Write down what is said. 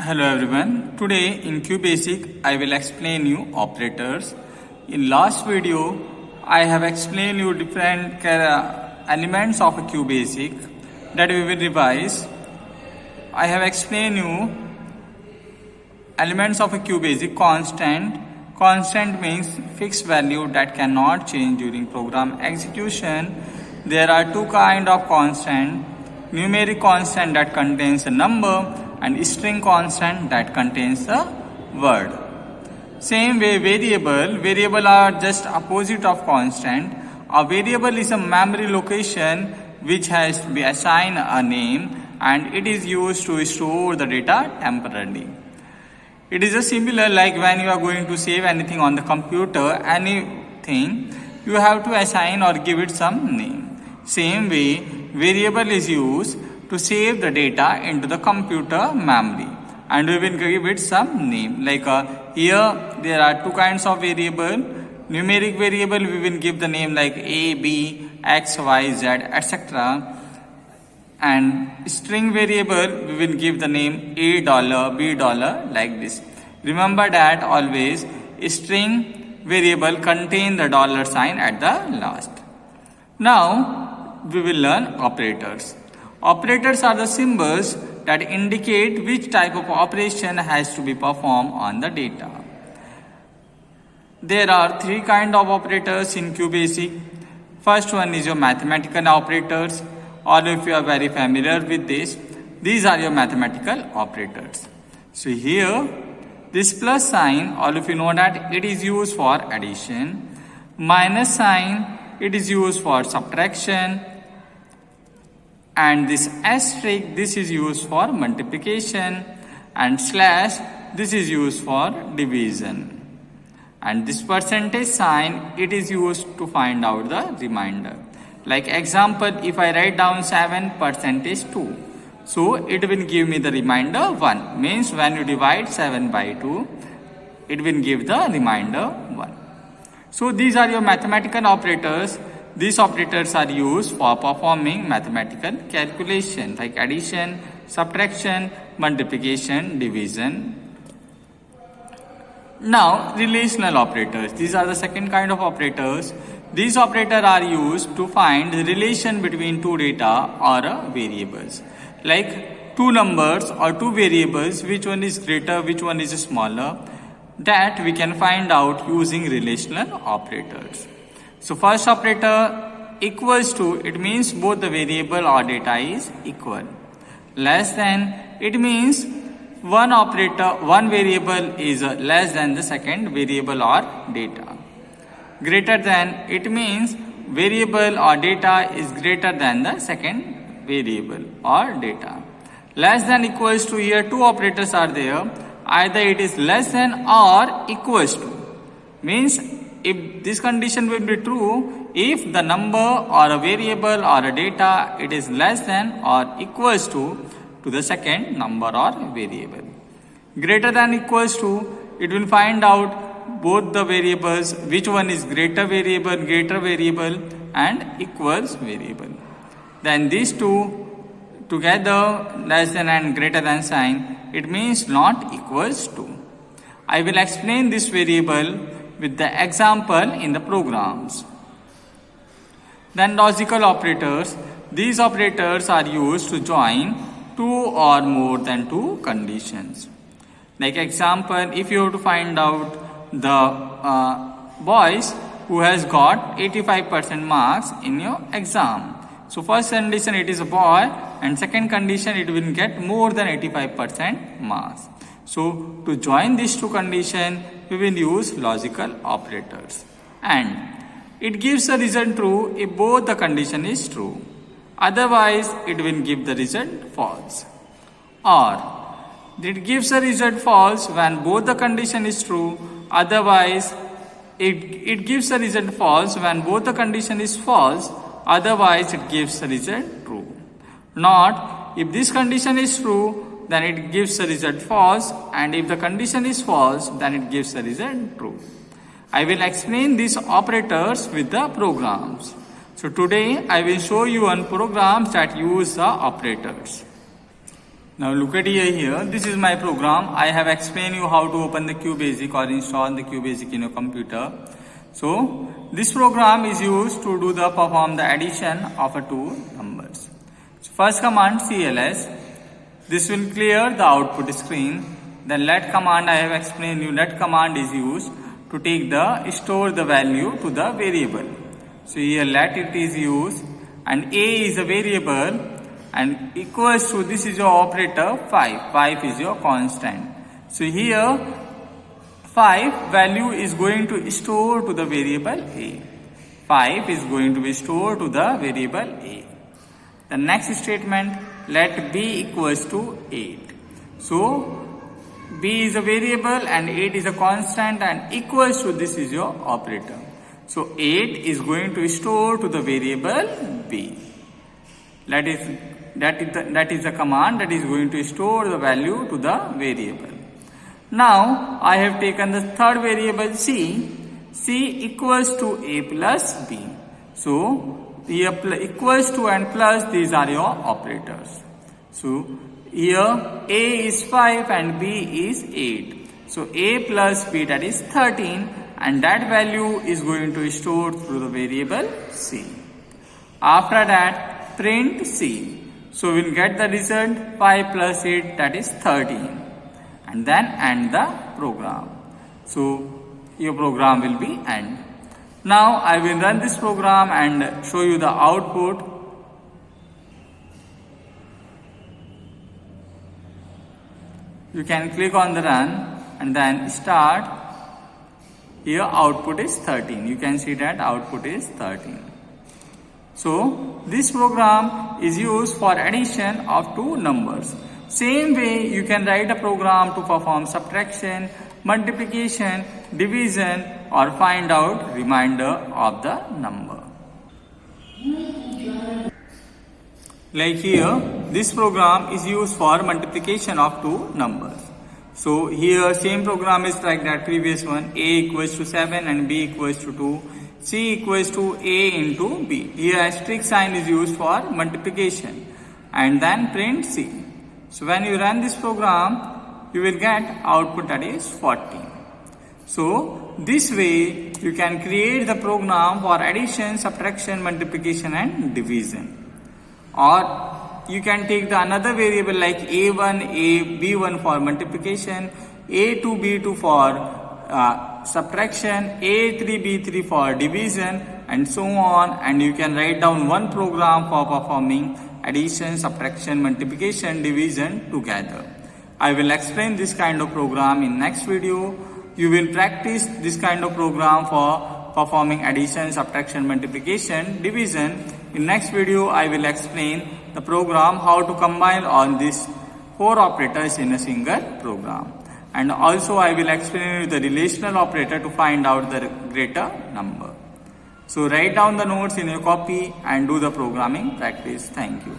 Hello everyone. Today in QBasic I will explain you operators. In last video I have explained you different elements of a QBasic that we will revise. I have explained you elements of a QBasic. Constant means fixed value that cannot change during program execution. There are two kinds of constant. Numeric constant that contains a number and string constant that contains a word. Same way variable are just opposite of constant. A variable is a memory location which has to be assigned a name and it is used to store the data temporarily. It is a similar like when you are going to save anything on the computer, anything you have to assign or give it some name. Same way variable is used to save the data into the computer memory and we will give it some name. Like here there are two kinds of variable. Numeric variable we will give the name like A, B, X, Y, Z, etc. And string variable we will give the name A $, B $, like this. Remember that always string variable contain the $sign at the last. Now we will learn operators. Operators are the symbols that indicate which type of operation has to be performed on the data. There are three kinds of operators in QBasic. First one is your mathematical operators, or if you are very familiar with this, these are your mathematical operators. So here this plus sign, all of you know that it is used for addition. Minus sign, it is used for subtraction. And this asterisk, this is used for multiplication, and slash, this is used for division. And this percentage sign, it is used to find out the remainder. Like example, if I write down 7% is 2. So it will give me the remainder 1. Means when you divide 7 by 2, it will give the remainder 1. So these are your mathematical operators. These operators are used for performing mathematical calculation like addition, subtraction, multiplication, division. Now relational operators. These are the second kind of operators. These operators are used to find the relation between two data or variables. Like two numbers or two variables, which one is greater, which one is smaller. That we can find out using relational operators. So first operator equals to, it means both the variable or data is equal. Less than, it means one variable is less than the second variable or data. Greater than, it means variable or data is greater than the second variable or data. Less than equals to, here two operators are there. Either it is less than or equals to. Means if this condition will be true, if the number or a variable or a data, it is less than or equals to the second number or variable. Greater than equals to, it will find out both the variables, which one is greater variable and equals variable. Then these two together, less than and greater than sign, it means not equals to. I will explain this variable with the example in the programs. Then logical operators. These operators are used to join two or more than two conditions. Like example, if you have to find out the boys who has got 85% marks in your exam. So first condition it is a boy and second condition it will get more than 85% marks. So to join these two conditions, we will use logical operators. And it gives a result true if both the condition is true. Otherwise, it will give the result false. Or it gives a result false when both the condition is true. Otherwise, it gives a result false when both the condition is false. Otherwise, it gives a result true. Not if this condition is true, then it gives a result false, and if the condition is false, then it gives a result true. I will explain these operators with the programs. So today I will show you on programs that use the operators. Now look at here, this is my program. I have explained you how to open the QBasic or install the QBasic in your computer. So this program is used to perform the addition of two numbers. So first command CLS. This will clear the output screen. Then let command, I have explained you, let command is used to store the value to the variable. So here let it is used, and A is a variable, and equals to, this is your operator 5 is your constant. So here 5 value is going to store to the variable A. 5 is going to be stored to the variable A. The next statement, let B equals to 8. So B is a variable and 8 is a constant, and equals to, this is your operator. So 8 is going to store to the variable B. That is the command that is going to store the value to the variable. Now I have taken the third variable C. C equals to A plus B. So here equals to and plus, these are your operators. So here A is 5 and B is 8. So A plus B, that is 13, and that value is going to store through the variable C. After that, print C. So we'll get the result 5 plus 8, that is 13, and then end the program. So your program will be end. Now I will run this program and show you the output. You can click on the run and then start. Here output is 13. You can see that output is 13. So this program is used for addition of two numbers. Same way you can write a program to perform subtraction, multiplication, division, or find out remainder of the number. Like here, this program is used for multiplication of two numbers. So here same program is like that previous one. A equals to 7 and B equals to 2. C equals to A into B. Here asterisk sign is used for multiplication, and then print C. So when you run this program, you will get output that is 14. So this way you can create the program for addition, subtraction, multiplication and division. Or you can take the another variable like A1, B1 for multiplication, A2, B2 for subtraction, A3, B3 for division, and so on, and you can write down one program for performing addition, subtraction, multiplication, division together. I will explain this kind of program in next video. You will practice this kind of program for performing addition, subtraction, multiplication, division. In next video I will explain the program how to combine all these 4 operators in a single program. And also I will explain you the relational operator to find out the greater number. So write down the notes in your copy and do the programming practice. Thank you.